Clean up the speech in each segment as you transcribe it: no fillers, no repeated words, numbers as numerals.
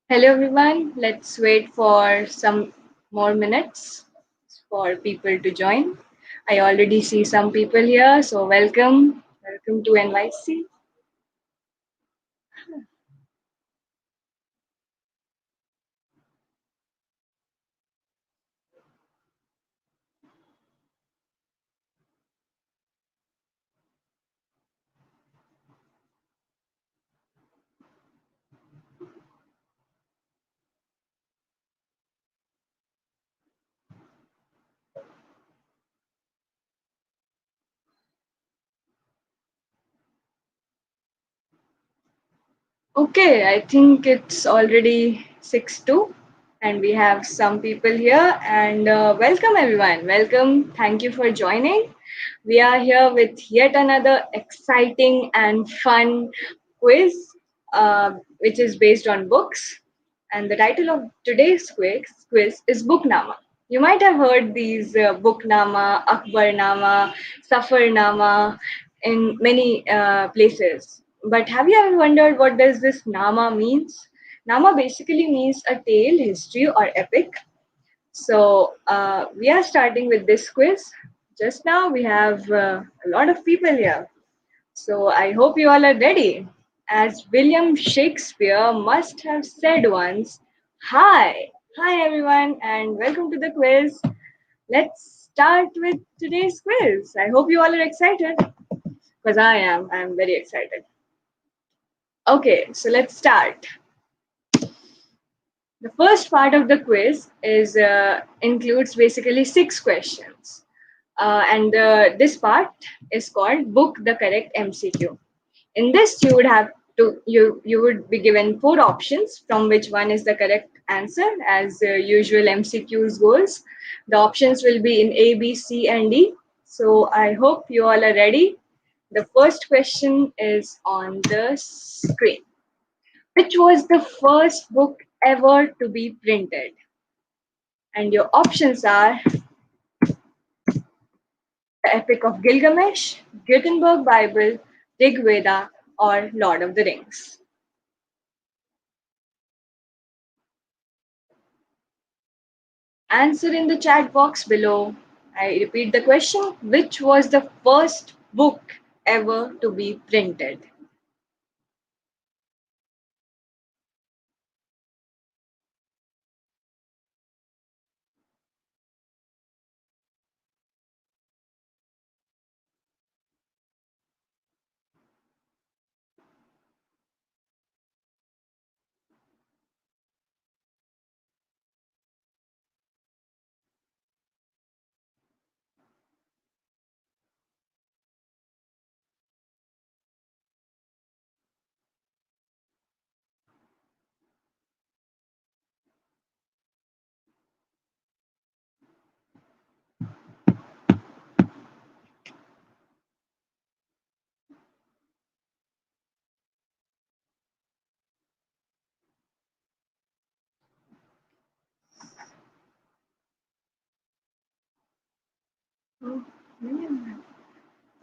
Hello everyone, let's wait for some more minutes for people to join. I already see some people here, so welcome. Welcome to NYC. Okay, I think it's already 6:02 and we have some people here and welcome everyone. Welcome. Thank you for joining. We are here with yet another exciting and fun quiz which is based on books. And the title of today's quiz is BOOKNAMA. You might have heard these BOOKNAMA, AKBARNAMA, SAFARNAMA in many places. But have you ever wondered what does this Nama means? Nama basically means a tale, history, or epic. So we are starting with this quiz. Just now we have a lot of people here. So I hope you all are ready. As William Shakespeare must have said once, Hi, hi everyone, and welcome to the quiz. Let's start with today's quiz. I hope you all are excited because I am. I'm very excited. Okay, so let's start. The first part of the quiz is includes basically 6 questions, and this part is called "Book the Correct MCQ." In this, you would have to you would be given 4 options, from which one is the correct answer, as usual MCQs goes. The options will be in A, B, C, and D. So I hope you all are ready. The first question is on the screen. Which was the first book ever to be printed? And your options are the Epic of Gilgamesh, Gutenberg Bible, Rig Veda, or Lord of the Rings. Answer in the chat box below. I repeat the question, which was the first book ever to be printed?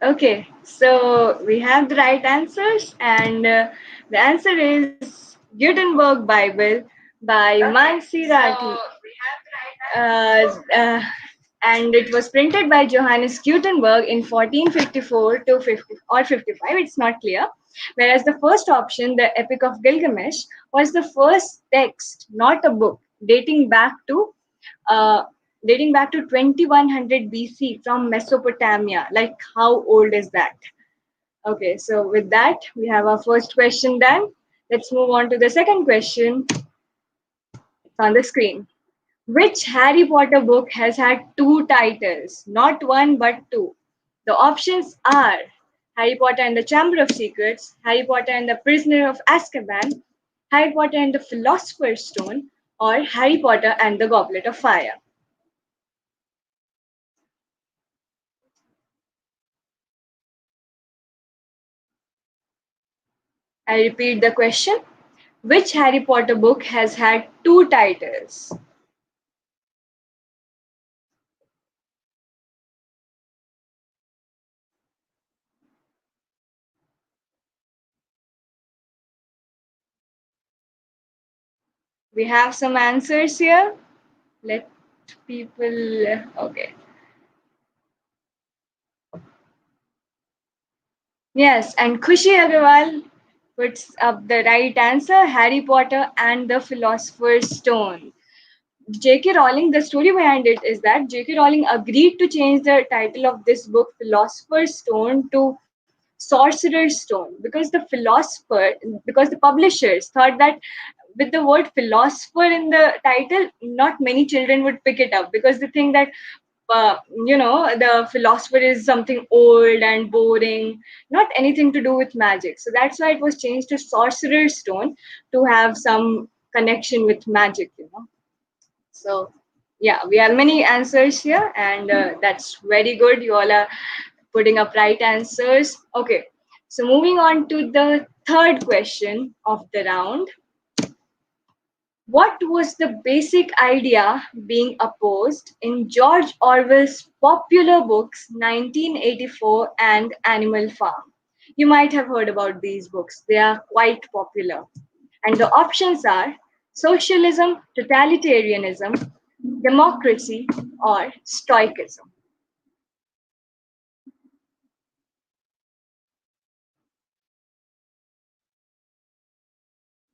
Okay, so we have the right answers, and the answer is Gutenberg Bible by Mansi Rati. Uh, uh, and it was printed by Johannes Gutenberg in 1454 to 50 or 55, it's not clear. Whereas the first option, the Epic of Gilgamesh, was the first text, not a book, uh, dating back to 2100 BC from Mesopotamia. Like, how old is that? Okay, so with that, we have our first question done. Let's move on to the second question. It's on the screen. Which Harry Potter book has had 2 titles? Not one, but 2. The options are Harry Potter and the Chamber of Secrets, Harry Potter and the Prisoner of Azkaban, Harry Potter and the Philosopher's Stone, or Harry Potter and the Goblet of Fire. I repeat the question. Which Harry Potter book has had 2 titles? We have some answers here. Let people. Okay. Yes, and Khushi Agarwal puts up the right answer, Harry Potter and the Philosopher's Stone. J.K. Rowling, the story behind it is that J.K. Rowling agreed to change the title of this book, Philosopher's Stone, to Sorcerer's Stone, because the publishers thought that with the word philosopher in the title, not many children would pick it up because they think that the philosopher is something old and boring, not anything to do with magic. So that's why it was changed to Sorcerer's Stone to have some connection with magic. So, yeah, we have many answers here, and that's very good. You all are putting up right answers. Okay, so moving on to the third question of the round. What was the basic idea being opposed in George Orwell's popular books 1984 and Animal Farm? You might have heard about these books, they are quite popular. And the options are socialism, totalitarianism, democracy, or stoicism.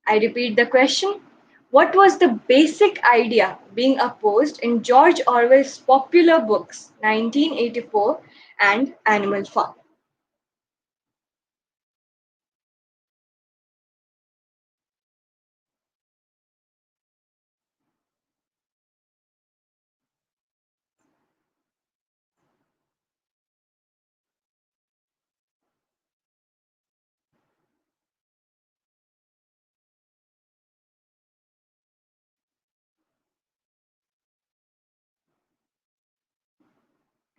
I repeat the question. What was the basic idea being opposed in George Orwell's popular books 1984 and Animal Farm?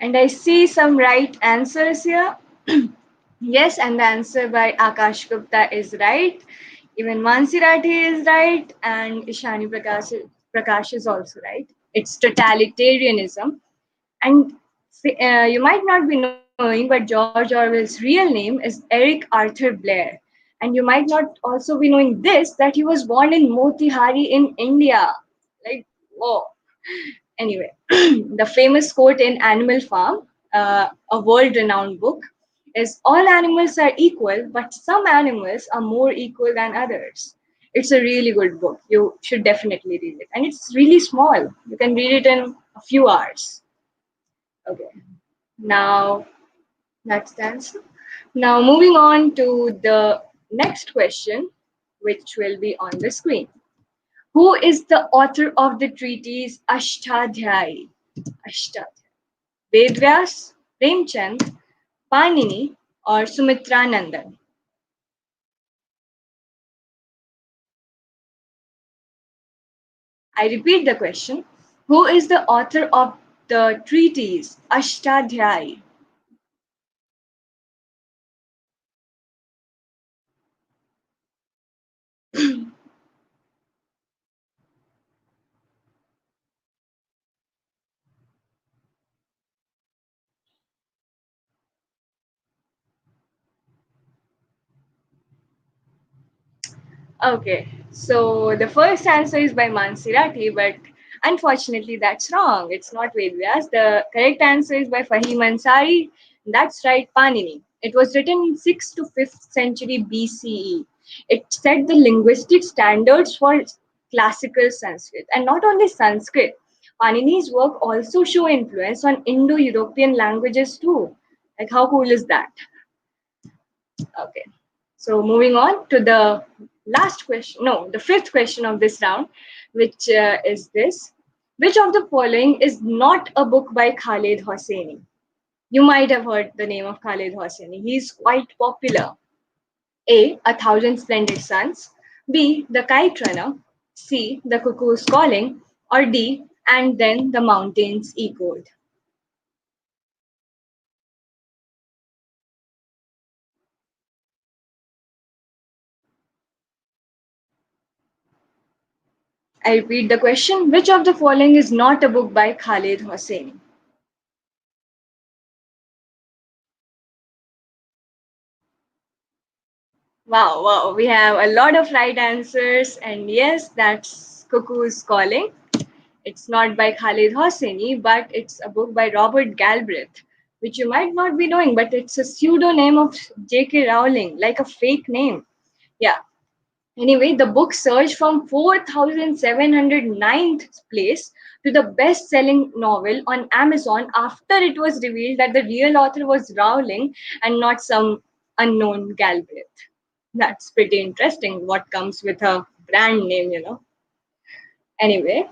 And I see some right answers here. Yes, and the answer by Akash Gupta is right. Even Mansi Rathi is right, and Ishani Prakash is also right. It's totalitarianism. And you might not be knowing, but George Orwell's real name is Eric Arthur Blair. And you might not also be knowing this, that he was born in Motihari in India. Like, whoa. Anyway, the famous quote in Animal Farm, a world renowned book, is all animals are equal, but some animals are more equal than others. It's a really good book. You should definitely read it. And it's really small. You can read it in a few hours. Okay. Now, that's the answer. Now, moving on to the next question, which will be on the screen. Who is the author of the treatise Ashtadhyayi? Ashtadhyayi. Vedvyas, Premchand, Panini, or Sumitranandan? I repeat the question. Who is the author of the treatise Ashtadhyayi? Okay, so the first answer is by Mansirati, but unfortunately that's wrong. It's not Vedvyas. The correct answer is by Fahim Ansari. That's right, Panini. It was written in 6th to 5th century BCE. It set the linguistic standards for classical Sanskrit. And not only Sanskrit, Panini's work also show influence on Indo-European languages too. Like how cool is that? Okay. So moving on to the last question, no, the fifth question of this round, which is this. Which of the following is not a book by Khaled Hosseini? You might have heard the name of Khaled Hosseini. He's quite popular. A Thousand Splendid Suns. B. The Kite Runner. C. The Cuckoo's Calling. Or D. And Then the Mountains Echoed. I repeat the question. Which of the following is not a book by Khaled Hosseini? Wow, wow, we have a lot of right answers, and yes, that's Cuckoo's Calling. It's not by Khaled Hosseini, but it's a book by Robert Galbraith, which you might not be knowing, but it's a pseudonym of J.K. Rowling, like a fake name. Yeah. Anyway, the book surged from 4,709th place to the best selling novel on Amazon after it was revealed that the real author was Rowling and not some unknown Galbraith. That's pretty interesting what comes with a brand name. Anyway,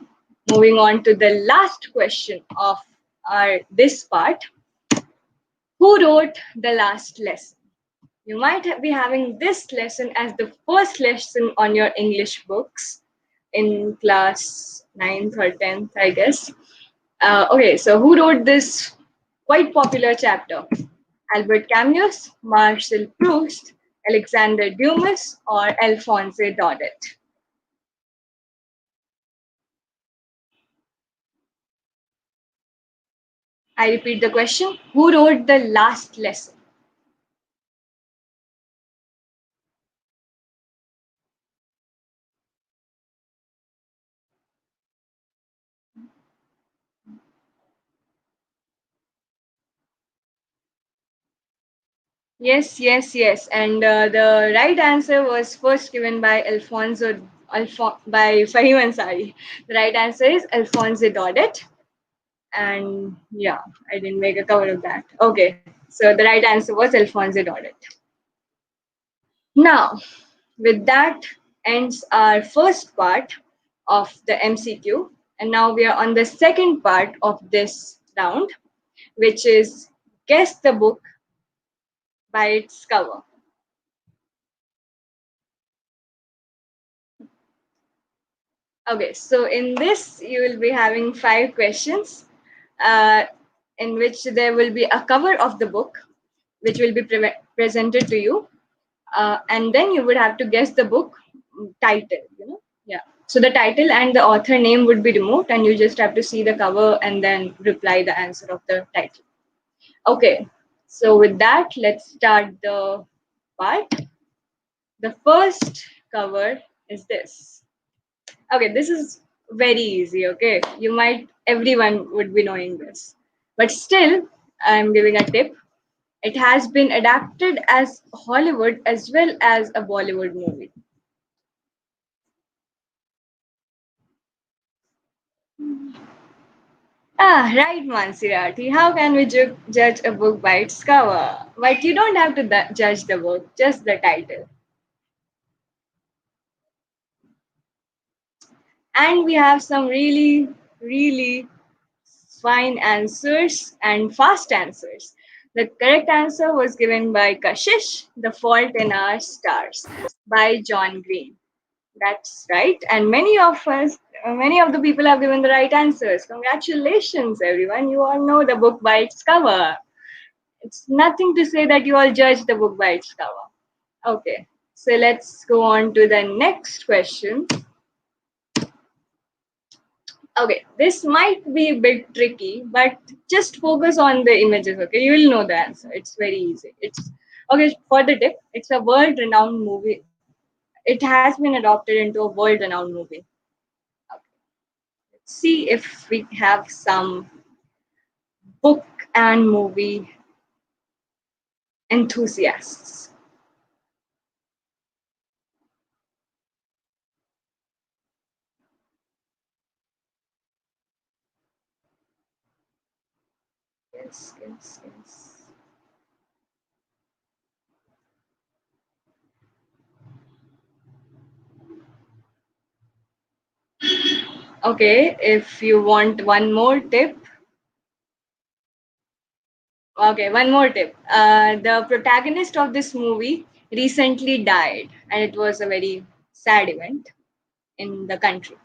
moving on to the last question of our this part. Who wrote the last lesson? You might be having this lesson as the first lesson on your English books in class 9th or 10th, I guess. Okay, so who wrote this quite popular chapter? Albert Camus, Marcel Proust, Alexander Dumas, or Alphonse Daudet? I repeat the question. Who wrote the last lesson? Yes, yes, yes. And the right answer was first given by by Fahim Ansari. The right answer is Alphonse Daudet. And yeah, I didn't make a cover of that. Okay, so the right answer was Alphonse Daudet. Now, with that ends our first part of the MCQ. And now we are on the second part of this round, which is guess the book by its cover. Okay, so in this, you will be having 5 questions, uh, in which there will be a cover of the book, which will be presented to you, and then you would have to guess the book title. Yeah. So the title and the author name would be removed, and you just have to see the cover and then reply the answer of the title. Okay. So with that, let's start the part. The first cover is this. Okay, this is very easy. Okay, everyone would be knowing this, but still, I'm giving a tip. It has been adapted as Hollywood as well as a Bollywood movie. Ah, right, Mansirati. How can we judge a book by its cover? But you don't have to judge the book, just the title. And we have some really, really fine answers and fast answers. The correct answer was given by Kashish, The Fault in Our Stars by John Green. That's right. And many of the people have given the right answers. Congratulations, everyone. You all know the book by its cover. It's nothing to say that you all judge the book by its cover. Okay. So let's go on to the next question. Okay, this might be a bit tricky, but just focus on the images, okay? You will know the answer. It's very easy. It's okay for the tip. It's a world-renowned movie. It has been adopted into a world-renowned movie. Okay. Let's see if we have some book and movie enthusiasts. Yes, yes, yes. Okay, if you want one more tip, okay, one more tip. The protagonist of this movie recently died, and it was a very sad event in the country.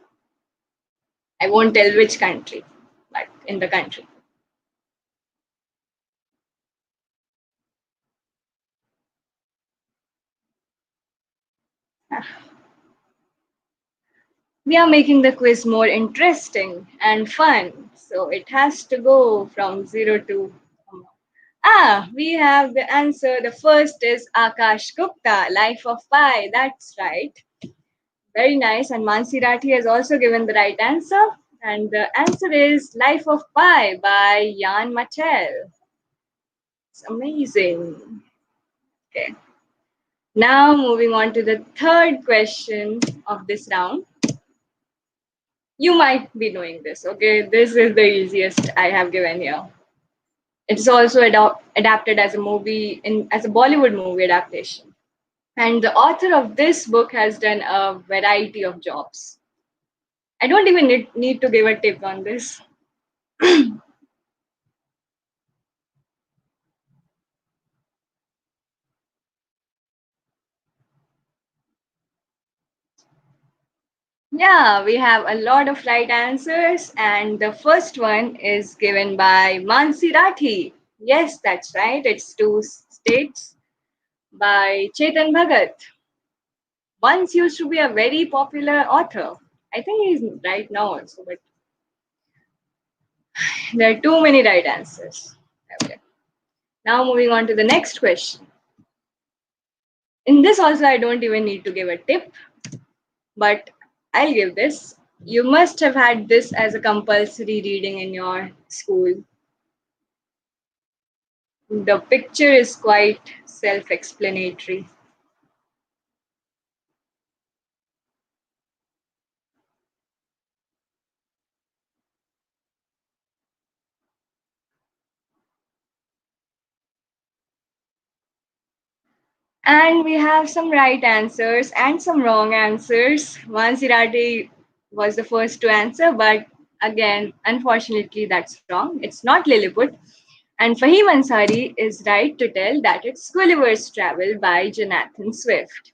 I won't tell which country, but in the country. We are making the quiz more interesting and fun, so it has to go from 0 to. We have the answer. The first is Akash Gupta, Life of Pi. That's right. Very nice. And Mansi Rathi has also given the right answer. And the answer is Life of Pi by Jan Machel. It's amazing. Okay. Now moving on to the third question of this round. You might be knowing this, okay? This is the easiest I have given here. It's also adapted as a movie as a Bollywood movie adaptation. And the author of this book has done a variety of jobs. I don't even need to give a tip on this. Yeah, we have a lot of right answers, and the first one is given by Mansi Rathi. Yes, that's right. It's two states by Chetan Bhagat. Once used to be a very popular author. I think he's right now also, but there are too many right answers. Okay. Now moving on to the next question. In this also, I don't even need to give a tip, but I'll give this. You must have had this as a compulsory reading in your school. The picture is quite self explanatory. And we have some right answers and some wrong answers. Mansirati was the first to answer, but again, unfortunately, that's wrong. It's not Lilliput. And Fahim Ansari is right to tell that it's Gulliver's Travel by Jonathan Swift.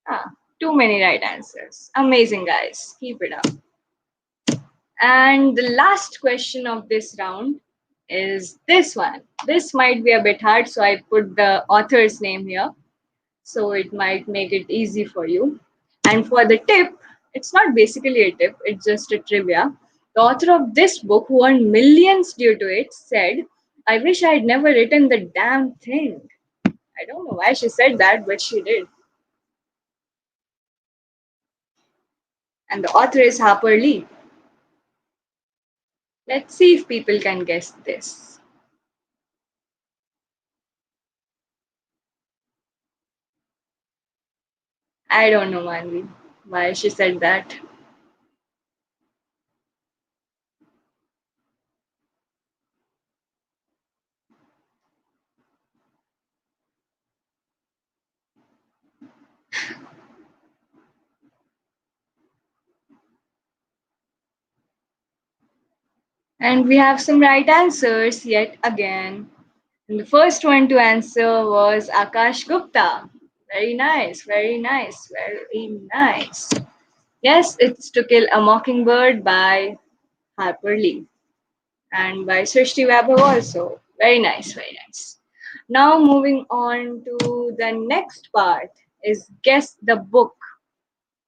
Ah, too many right answers. Amazing, guys. Keep it up. And the last question of this round is this one. This might be a bit hard, so I put the author's name here. So it might make it easy for you. And for the tip, it's not basically a tip, it's just a trivia. The author of this book, who earned millions due to it, said, I wish I had never written the damn thing. I don't know why she said that, but she did. And the author is Harper Lee. Let's see if people can guess this. I don't know, Manvi, why she said that. And we have some right answers yet again. And the first one to answer was Akash Gupta. Very nice, very nice, very nice. Yes, it's To Kill a Mockingbird by Harper Lee and by Srishti Vaibhav also. Very nice, very nice. Now moving on to the next part is Guess the Book.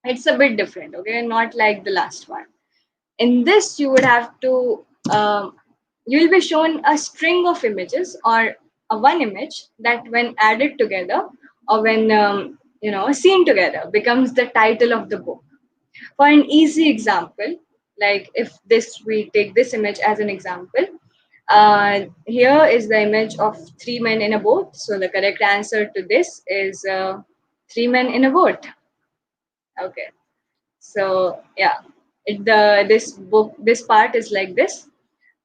It's a bit different, okay? Not like the last one. In this, you would have to you will be shown a string of images or a one image that when added together or when seen together becomes the title of the book. For an easy example, like if this we take this image as an example, here is the image of three men in a boat. So the correct answer to this is three men in a boat. Okay. So yeah, this part is like this.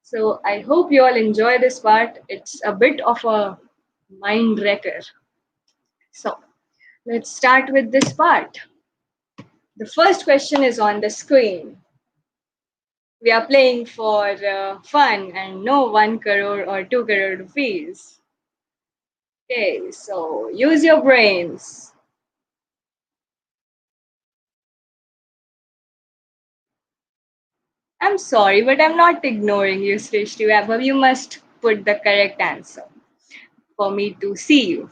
So I hope you all enjoy this part. It's a bit of a mind wrecker. So let's start with this part. The first question is on the screen. We are playing for fun and no 1 crore or 2 crore rupees. Okay, so use your brains. I'm sorry, but I'm not ignoring you, Srishti Vaibhav. You must put the correct answer for me to see you.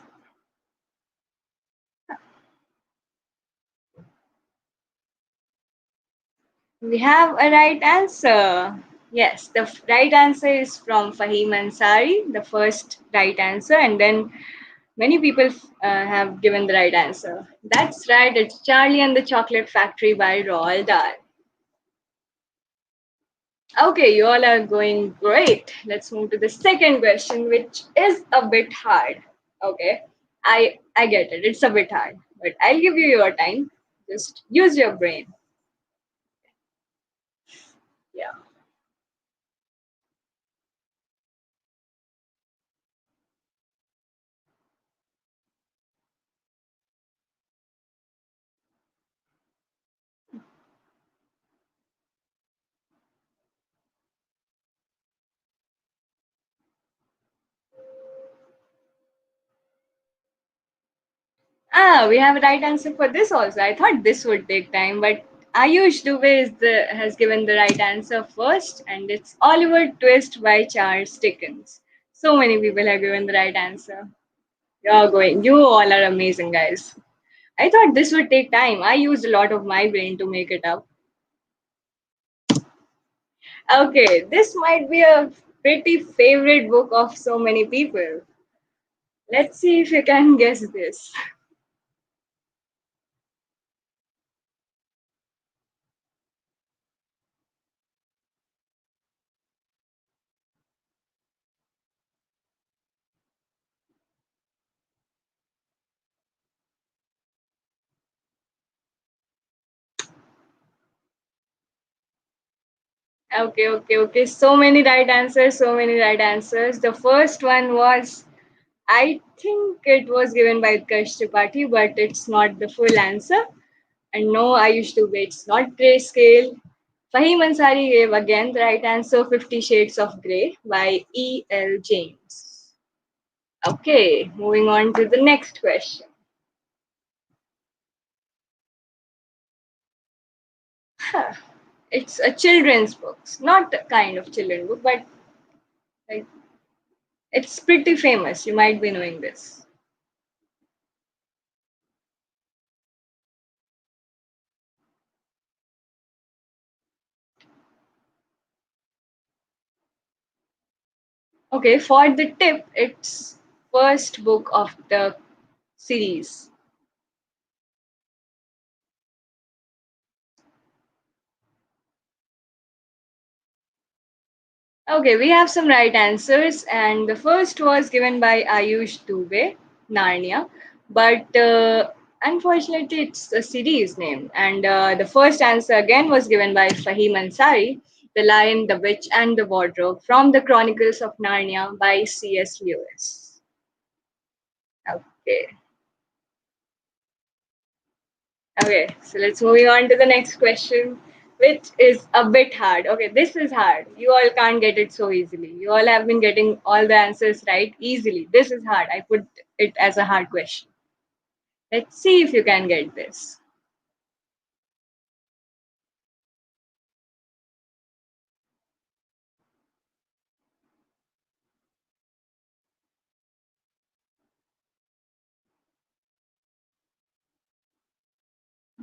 We have a right answer. Yes, the right answer is from Fahim Ansari, the first right answer, and then Many people have given the right answer. That's right, it's Charlie and the Chocolate Factory by Roald Dahl. Okay, you all are going great. Let's move to the second question, which is a bit hard. Okay, I get it. It's a bit hard, but I'll give you your time. Just use your brain. Yeah. Ah, we have a right answer for this also. I thought this would take time, but Ayush Dubey has given the right answer first, and it's Oliver Twist by Charles Dickens. So many people have given the right answer. You're going. You all are amazing, guys. I thought this would take time. I used a lot of my brain to make it up. Okay, this might be a pretty favorite book of so many people. Let's see if you can guess this. Okay. So many right answers, so many right answers. The first one was, I think it was given by Utkarsh Tripathi, but it's not the full answer. And no, I used to wait. It's not grayscale. Fahim Ansari gave again the right answer, 50 Shades of Grey by E.L. James. Okay, moving on to the next question. Huh. It's a children's book. Not a kind of children's book, but like it's pretty famous. You might be knowing this. Okay, for the tip, it's first book of the series. Okay, we have some right answers, and the first was given by Ayush Dubey, Narnia, but unfortunately, it's a series name. And the first answer again was given by Fahim Ansari, The Lion, the Witch, and the Wardrobe from the Chronicles of Narnia by C.S. Lewis. Okay. Okay, so let's moving on to the next question, which is a bit hard. Okay, this is hard. You all can't get it so easily. You all have been getting all the answers right easily. This is hard. I put it as a hard question. Let's see if you can get this.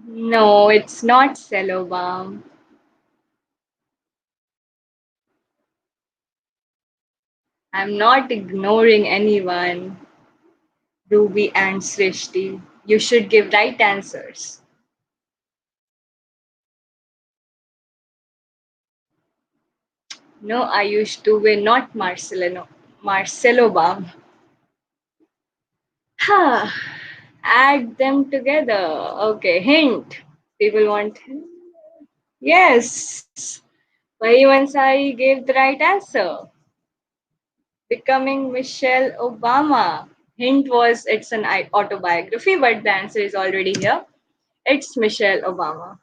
No, it's not cello balm. I'm not ignoring anyone. Ruby and Srishti. You should give right answers. No, I used to be not Marcelino. Marcelo Baum. Huh. Add them together. Okay, hint. People want. Yes. Vahivansari gave the right answer. Becoming Michelle Obama. Hint was it's an autobiography, but the answer is already here. It's Michelle Obama.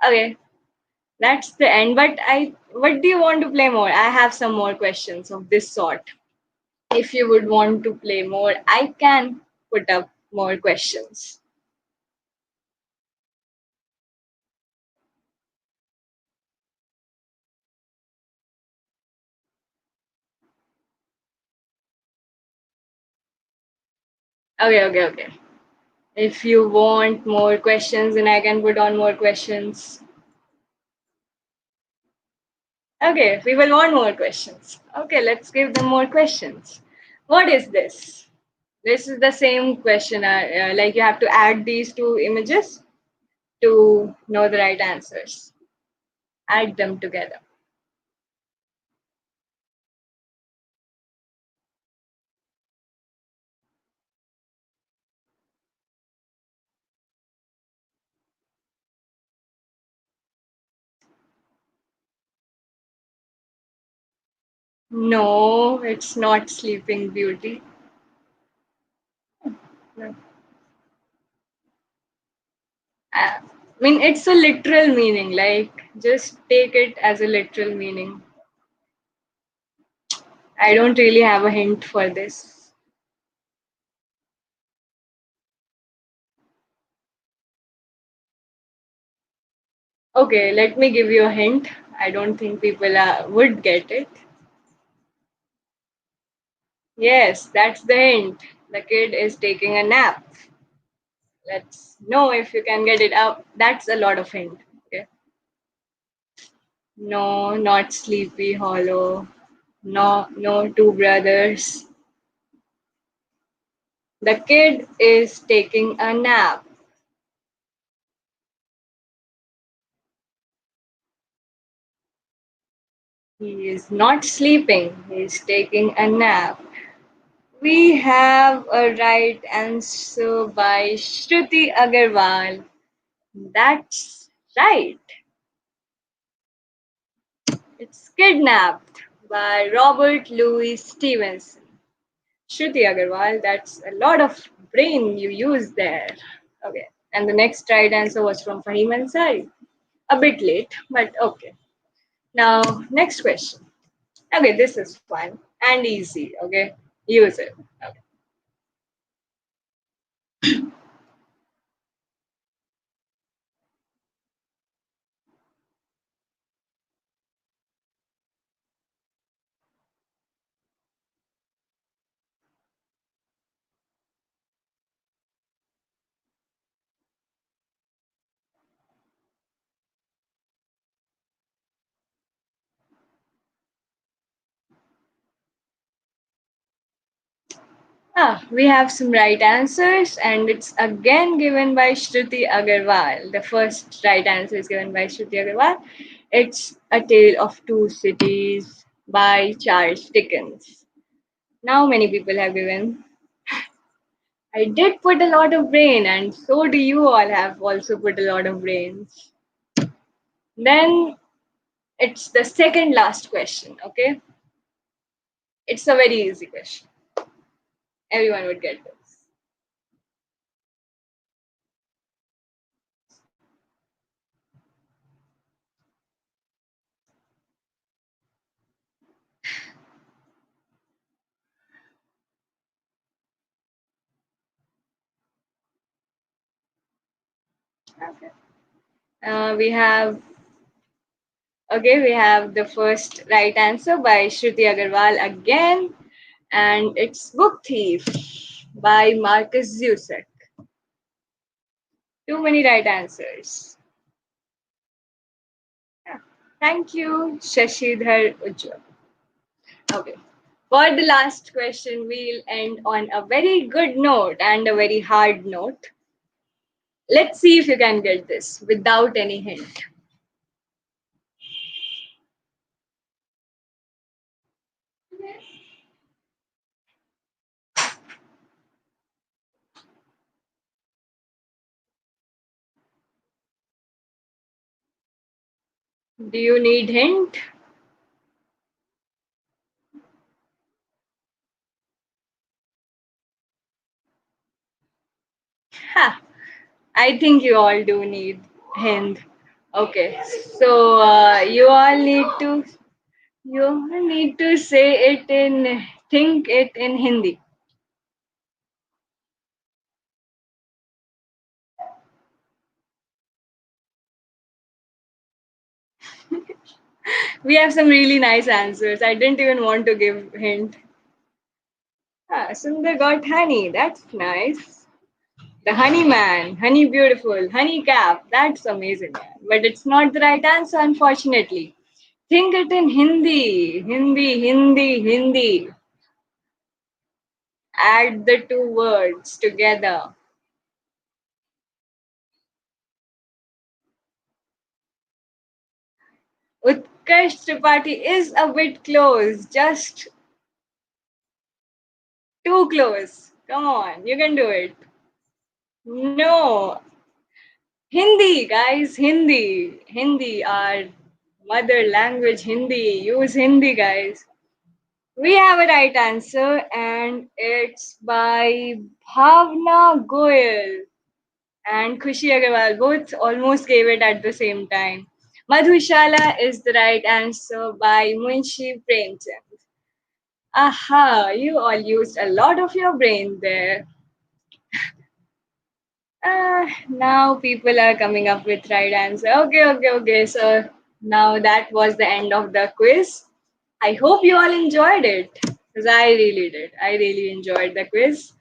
Okay, that's the end. But what do you want to play more? I have some more questions of this sort. If you would want to play more, I can put up more questions. Okay. If you want more questions, then I can put on more questions. Okay, we will want more questions. Okay, let's give them more questions. What is this? This is the same question. Like you have to add these two images to know the right answers. Add them together. No, it's not Sleeping Beauty. No. I mean, it's a literal meaning. Like, just take it as a literal meaning. I don't really have a hint for this. Okay, let me give you a hint. I don't think people would get it. Yes, that's the hint. The kid is taking a nap. Let's know if you can get it up. That's a lot of hint. Okay. No, not Sleepy Hollow. No, no, Two Brothers. The kid is taking a nap. He is not sleeping. He is taking a nap. We have a right answer by Shruti Agarwal. That's right. It's Kidnapped by Robert Louis Stevenson. Shruti Agarwal, that's a lot of brain you use there. Okay. And the next right answer was from Fahim Ansari. A bit late, but okay. Now, next question. Okay, this is fun and easy. Okay, use it. Okay. We have some right answers, and it's again given by Shruti Agarwal. The first right answer is given by Shruti Agarwal. It's A Tale of Two Cities by Charles Dickens. Now, many people have given. I did put a lot of brain, and so do you all have also put a lot of brains. Then it's the second last question, okay? It's a very easy question. Everyone would get this. Okay. We have the first right answer by Shruti Agarwal again, and it's Book Thief by Marcus Zusak. Too many right answers. Yeah. Thank you, Shashidhar Ujjwal. Okay. For the last question, we'll end on a very good note and a very hard note. Let's see if you can get this without any hint. Do you need hint? Ha! I think you all do need hint. Okay, so you all need to think it in Hindi. We have some really nice answers. I didn't even want to give hint. Sundar got honey. That's nice. The honey man, honey beautiful, honey cap. That's amazing, man. But it's not the right answer, unfortunately. Think it in Hindi. Hindi, Hindi, Hindi. Add the two words together. Utkarsh Tripathi is a bit close, just too close. Come on, you can do it. No, Hindi, guys, Hindi. Hindi, our mother language, Hindi. Use Hindi, guys. We have a right answer, and it's by Bhavna Goyal and Khushi Agarwal. Both almost gave it at the same time. Madhushala is the right answer by Munshi Premchand. Aha, you all used a lot of your brain there. Now people are coming up with right answer. Okay. So now that was the end of the quiz. I hope you all enjoyed it because I really did. I really enjoyed the quiz,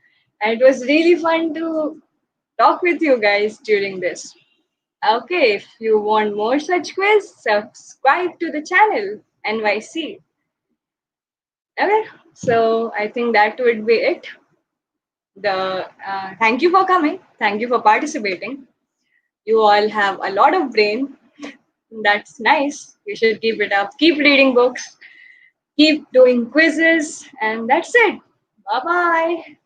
and it was really fun to talk with you guys during this. Okay, if you want more such quiz, subscribe to the channel NYC. Okay, so I think that would be it. The Thank you for coming. Thank you for participating. You all have a lot of brain. That's nice. You should keep it up. Keep reading books. Keep doing quizzes. And that's it. Bye bye.